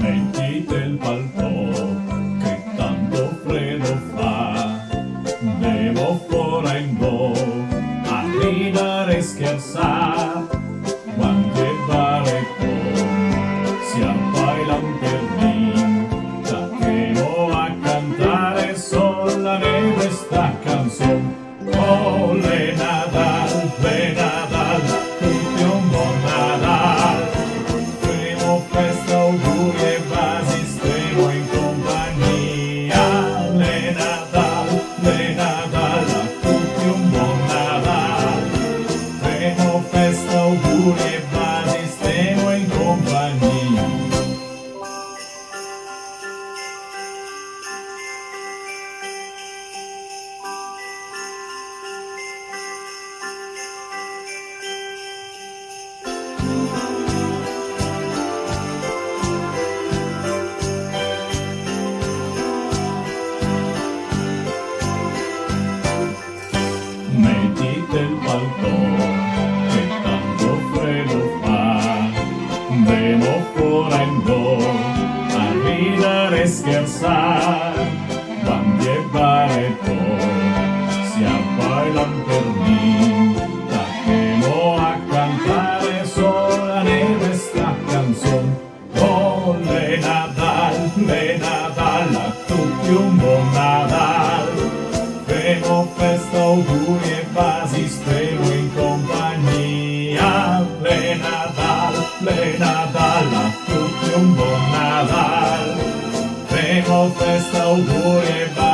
Mettite il palto che tanto freddo fa, bevo fora in go a ridere e scherzare, guanti e baretto, sciarpa e lanternin, tacchemo a cantare sulla neve sta canzone. Oh, le Nadal, tutti un buon Nadal. Primo festa, auguri e vasi, stiamo in compagnia. Le Nadal, a tutti un buon Nadal. Primo festa, auguri e vasi, stiamo in compagnia. Mettite il palto che tanto freddo fa, bevo fora in go a ridere e scherzare, guanti e baretto, sciarpa e lanternin, tacchemo a cantare sulla neve sta canzone. Oh, le Nadal, a tutti un buon Nadal. Femo festa, auguri e vasi, stiamo in compagnia. Le Nadal, a tutti un buon Nadal. Femo festa, auguri e vasi.